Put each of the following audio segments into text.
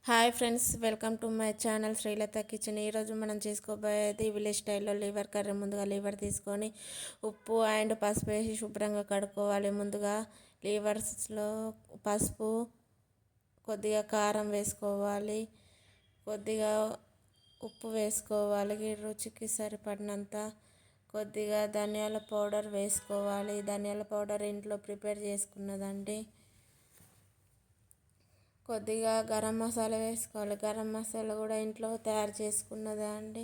Hi friends, welcome to my channel Srilatha kitchen. ఈరోజు మనం చేసుకోబోయేది village స్టైల్లో లివర్ కర్రీ. ముందుగా లివర్ తీసుకొని ఉప్పు అండ్ పసుపు వేసి శుభ్రంగా కడుక్కోవాలి. ముందుగా లివర్స్లో పసుపు, కొద్దిగా కారం వేసుకోవాలి, కొద్దిగా ఉప్పు వేసుకోవాలి, రుచికి సరిపడినంత, కొద్దిగా ధనియాల పౌడర్ వేసుకోవాలి. ధనియాల పౌడర్ ఇంట్లో ప్రిపేర్ చేసుకున్నదండి. కొద్దిగా గరం మసాలా వేసుకోవాలి. గరం మసాలా కూడా ఇంట్లో తయారు చేసుకున్నదే అండి.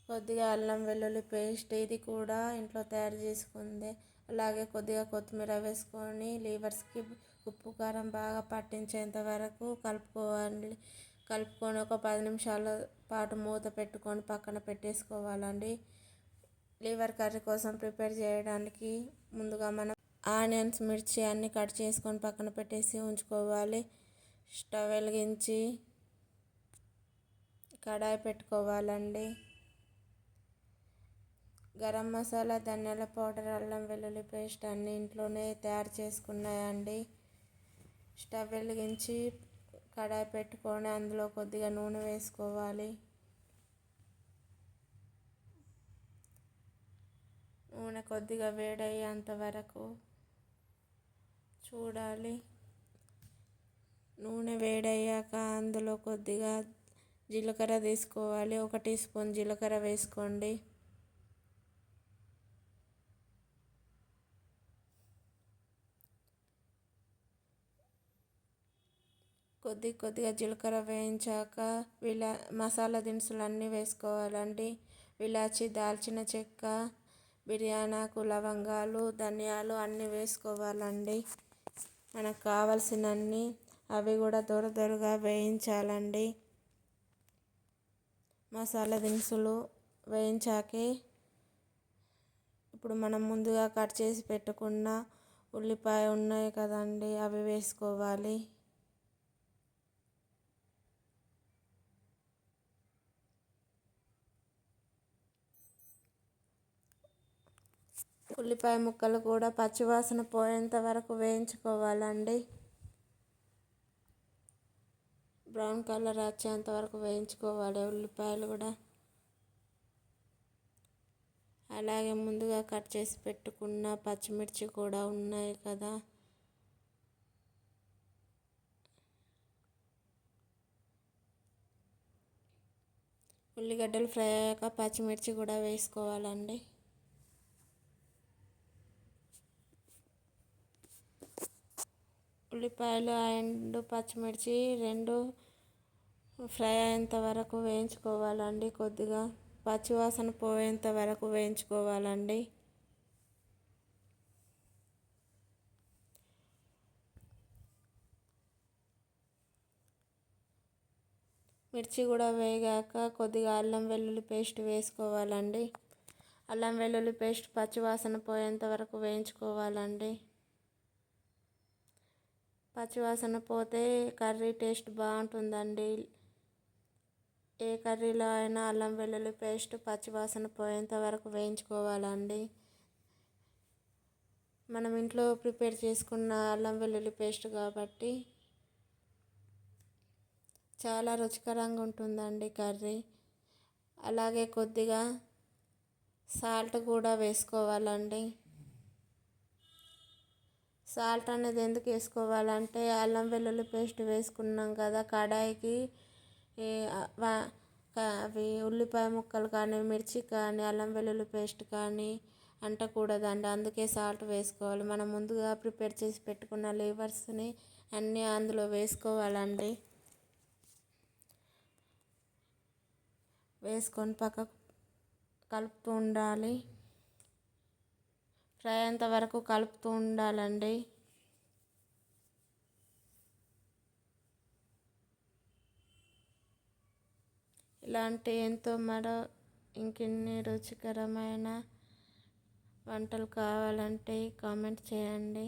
కొద్దిగా అల్లం వెల్లుల్లి పేస్ట్, ఇది కూడా ఇంట్లో తయారు చేసుకుందే. అలాగే కొద్దిగా కొత్తిమీర వేసుకొని లివర్స్కి ఉప్పు కారం బాగా పట్టించేంత వరకు కలుపుకోవాలి. కలుపుకొని ఒక 10 నిమిషాల పాటు మూత పెట్టుకొని పక్కన పెట్టేసుకోవాలండి. లివర్ కర్రీ కోసం ప్రిపేర్ చేయడానికి ముందుగా మనం ఆనియన్స్, మిర్చి అన్నీ కట్ చేసుకొని పక్కన పెట్టేసి ఉంచుకోవాలి. స్టవ్ వెలిగించి కడాయి పెట్టుకోవాలండి. గరం మసాలా, ధనియాల పౌడర్, అల్లం వెల్లుల్లి పేస్ట్ అన్నీ ఇంట్లోనే తయారు చేసుకున్నాయండి. స్టవ్ వెలిగించి కడాయి పెట్టుకొని అందులో కొద్దిగా నూనె వేసుకోవాలి. నూనె కొద్దిగా వేడయ్యేంత వరకు చూడాలి. నూనె వేడయ్యాక అందులో కొద్దిగా జీలకర్ర తీసుకోవాలి. 1 టీ స్పూన్ జీలకర్ర వేసుకోండి. కొద్దిగా జీలకర్ర వేయించాక మసాలా దినుసులు అన్నీ వేసుకోవాలండి. ఇలాచి, దాల్చిన చెక్క, బిర్యానాకు, లవంగాలు, ధనియాలు అన్నీ వేసుకోవాలండి. మనకు కావాల్సినన్ని అవి కూడా దొరదొరగా వేయించాలండి. మసాలా దినుసులు వేయించాకే ఇప్పుడు మనం ముందుగా కట్ చేసి పెట్టుకున్న ఉల్లిపాయ ఉన్నాయి కదండి, అవి వేసుకోవాలి. ఉల్లిపాయ ముక్కలు కూడా పచ్చివాసన పోయేంత వరకు వేయించుకోవాలండి. బ్రౌన్ కలర్ వచ్చేంత వరకు వేయించుకోవాలి ఉల్లిపాయలు కూడా. అలాగే ముందుగా కట్ చేసి పెట్టుకున్న పచ్చిమిర్చి కూడా ఉన్నాయి కదా, ఉల్లిగడ్డలు ఫ్రై అయ్యాక పచ్చిమిర్చి కూడా వేసుకోవాలండి. ఉల్లిపాయలు అండ్ పచ్చిమిర్చి రెండు ఫ్రై అయ్యేంత వరకు వేయించుకోవాలండి. కొద్దిగా పచ్చివాసన పోయేంత వరకు వేయించుకోవాలండి. మిర్చి కూడా వేగాక కొద్దిగా అల్లం వెల్లుల్లి పేస్ట్ వేసుకోవాలండి. అల్లం వెల్లుల్లి పేస్ట్ పచ్చివాసన పోయేంత వరకు వేయించుకోవాలండి. పచ్చివాసన పోతే కర్రీ టేస్ట్ బాగుంటుందండి. ఏ కర్రీలో అయినా అల్లం వెల్లుల్లి పేస్ట్ పచ్చివాసన పోయేంత వరకు వేయించుకోవాలండి. మనం ఇంట్లో ప్రిపేర్ చేసుకున్న అల్లం వెల్లుల్లి పేస్ట్ కాబట్టి చాలా రుచికరంగా ఉంటుందండి కర్రీ. అలాగే కొద్దిగా సాల్ట్ కూడా వేసుకోవాలండి. సాల్ట్ అనేది ఎందుకు వేసుకోవాలంటే అల్లం వెల్లుల్లి పేస్ట్ వేసుకున్నాం కదా, కడాయికి అవి ఉల్లిపాయ ముక్కలు కానీ, మిర్చి కానీ, అల్లం వెల్లుల్లి పేస్ట్ కానీ అంటకూడదండి. అందుకే సాల్ట్ వేసుకోవాలి. మనం ముందుగా ప్రిపేర్ చేసి పెట్టుకున్న లివర్స్ని అన్నీ అందులో వేసుకోవాలండి. వేసుకొని పక్కకు కలుపుతూ ఉండాలి. ఫ్రై అయ్యేంత వరకు కలుపుతూ ఉండాలండి. ఇలాంటి ఎంతో ఇంకెన్ని రుచికరమైన వంటలు కావాలంటే కామెంట్ చేయండి.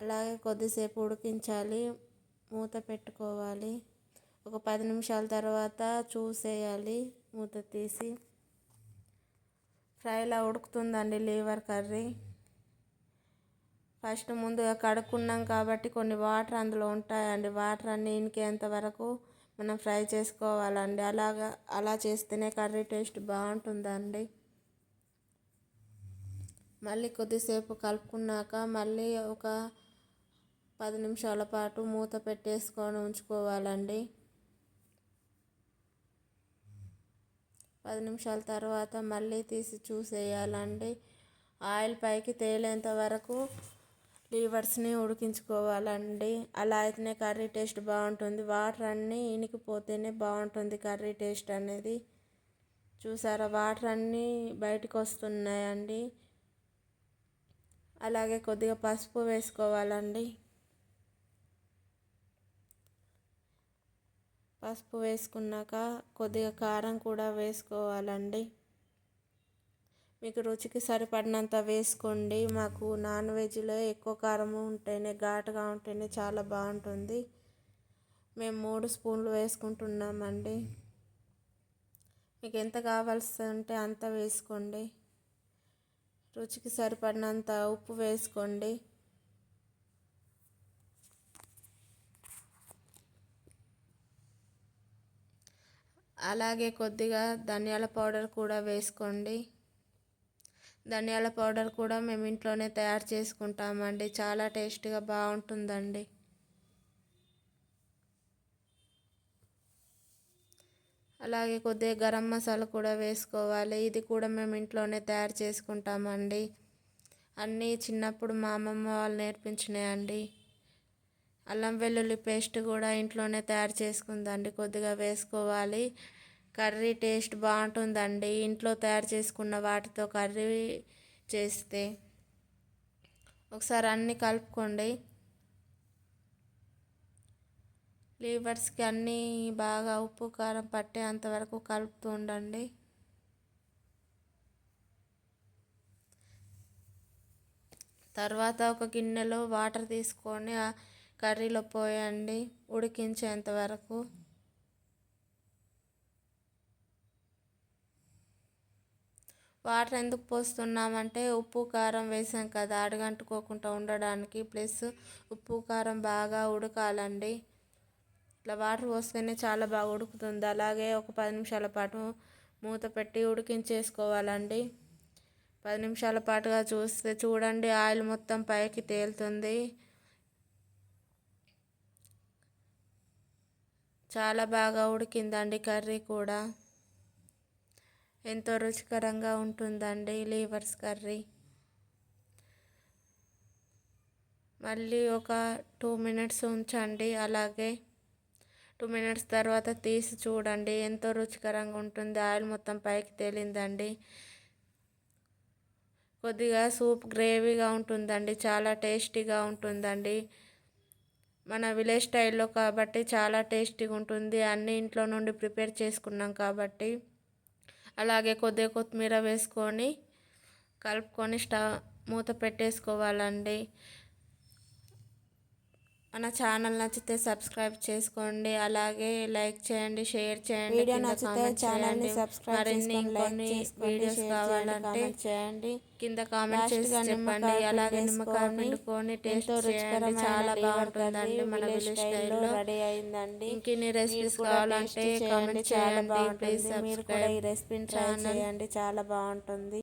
అలాగే కొద్దిసేపు ఉడికించాలి, మూత పెట్టుకోవాలి. ఒక 10 నిమిషాల తర్వాత చూసేయాలి మూత తీసి. ఫ్రైలా ఉడుకుతుందండి లివర్ కర్రీ. ఫస్ట్ ముందుగా కడుక్కున్నాం కాబట్టి కొన్ని వాటర్ అందులో ఉంటాయండి. వాటర్ అన్నీ ఇంకేంత వరకు మనం ఫ్రై చేసుకోవాలండి. అలా చేస్తేనే కర్రీ టేస్ట్ బాగుంటుందండి. మళ్ళీ కొద్దిసేపు కలుపుకున్నాక మళ్ళీ ఒక 10 నిమిషాల పాటు మూత పెట్టేసుకొని ఉంచుకోవాలండి. 10 నిమిషాల తర్వాత మళ్ళీ తీసి చూసేయాలండి. ఆయిల్ పైకి తేలేంత వరకు లీవర్స్ని ఉడికించుకోవాలండి. అలా అయితేనే కర్రీ టేస్ట్ బాగుంటుంది. వాటర్ అన్నీ ఇనికిపోతేనే బాగుంటుంది కర్రీ టేస్ట్ అనేది. చూసారా, వాటర్ అన్నీ బయటకు వస్తున్నాయండి. అలాగే కొద్దిగా పసుపు వేసుకోవాలండి. పసుపు వేసుకున్నాక కొద్దిగా కారం కూడా వేసుకోవాలండి. మీకు రుచికి సరిపడినంత వేసుకోండి. మాకు నాన్ వెజ్లో ఎక్కువ కారం ఉంటేనే, ఘాటుగా ఉంటేనే చాలా బాగుంటుంది. మేము 3 స్పూన్లు వేసుకుంటున్నామండి. మీకు ఎంత కావాల్సి ఉంటే అంత వేసుకోండి. రుచికి సరిపడినంత ఉప్పు వేసుకోండి. అలాగే కొద్దిగా ధనియాల పౌడర్ కూడా వేసుకోండి. ధనియాల పౌడర్ కూడా మేము ఇంట్లోనే తయారు చేసుకుంటామండి. చాలా టేస్టీగా బాగుంటుందండి. అలాగే కొద్దిగా గరం మసాలా కూడా వేసుకోవాలి. ఇది కూడా మేము ఇంట్లోనే తయారు చేసుకుంటామండి. అన్నీ చిన్నప్పుడు మా అమ్మమ్మ వాళ్ళు నేర్పించినాయండి. అల్లం వెల్లుల్లి పేస్ట్ కూడా ఇంట్లోనే తయారు చేసుకుందండి. కొద్దిగా వేసుకోవాలి. కర్రీ టేస్ట్ బాగుంటుందండి ఇంట్లో తయారు చేసుకున్న వాటితో కర్రీ చేస్తే. ఒకసారి అన్నీ కలుపుకోండి. లీవర్స్కి అన్నీ బాగా ఉప్పు కారం పట్టే అంతవరకు కలుపుతూ ఉండండి. తర్వాత ఒక గిన్నెలో వాటర్ తీసుకొని ఆ కర్రీలో పోయండి ఉడికించేంత వరకు. వాటర్ ఎందుకు పోస్తున్నామంటే ఉప్పు కారం వేసాం కదా, అడుగంటుకోకుండా ఉండడానికి. ప్లస్ ఉప్పు కారం బాగా ఉడకాలండి. ఇట్లా వాటర్ పోస్తేనే చాలా బాగా ఉడుకుతుంది. అలాగే ఒక 10 నిమిషాల పాటు మూత పెట్టి ఉడికించేసుకోవాలండి. 10 నిమిషాల పాటుగా చూడండి ఆయిల్ మొత్తం పైకి తేలుతుంది. చాలా బాగా ఉడికిందండి కర్రీ కూడా. ఎంతో రుచికరంగా ఉంటుందండి లీవర్స్ కర్రీ. మళ్ళీ ఒక 2 మినిట్స్ ఉంచండి. అలాగే 2 మినిట్స్ తర్వాత తీసి చూడండి ఎంతో రుచికరంగా ఉంటుంది. ఆయిల్ మొత్తం పైకి తేలిందండి. కొద్దిగా సూప్ గ్రేవీగా ఉంటుందండి. చాలా టేస్టీగా ఉంటుందండి. మన విలేజ్ స్టైల్లో కాబట్టి చాలా టేస్టీగా ఉంటుంది. అన్నీ ఇంట్లో నుండి ప్రిపేర్ చేసుకున్నాం కాబట్టి. అలాగే కొద్దిగా కొత్తిమీర వేసుకొని కలుపుకొని మూత పెట్టేసుకోవాలండి. మన ఛానల్ నచ్చితే సబ్స్క్రైబ్ చేసుకోండి. అలాగే లైక్ చేయండి, షేర్ చేయండి, వీడియో కింద నచ్చితే కామెంట్ ఛానల్ని చేయండి. సబ్స్క్రైబ్ మరిన్ని చేసుకొని లైక్ ఇంకొన్ని చేసుకోండి, వీడియోస్ షేర్ చేయండి, కావాలంటే కామెంట్ చేయండి. కింద కామెంట్ చేసి లాస్ట్గా చెప్పండి. నిమ్మకాయ అలాగే నిమ్మకాయ పిండేసుకొని పిండుకొని టేస్ట్ ఎంతో చేయండి. రుచికరమైన చాలా లీవర్ కర్రీ బాగుంటుందండి మన విలేజ్ విలేజ్ స్టైల్లో స్టైల్లో. రెడీ అయిందండి. ఇంకిన్ని మీరు రెసిపీస్ కూడా కావాలంటే టేస్ట్ చేయండి, కామెంట్ చాలా చేయండి. ప్లీజ్ బాగుంటుంది. మీరు కూడా సబ్స్క్రైబ్ ఈ రెసిపీని ట్రై ఛానల్. చేయండి, చాలా బాగుంటుంది.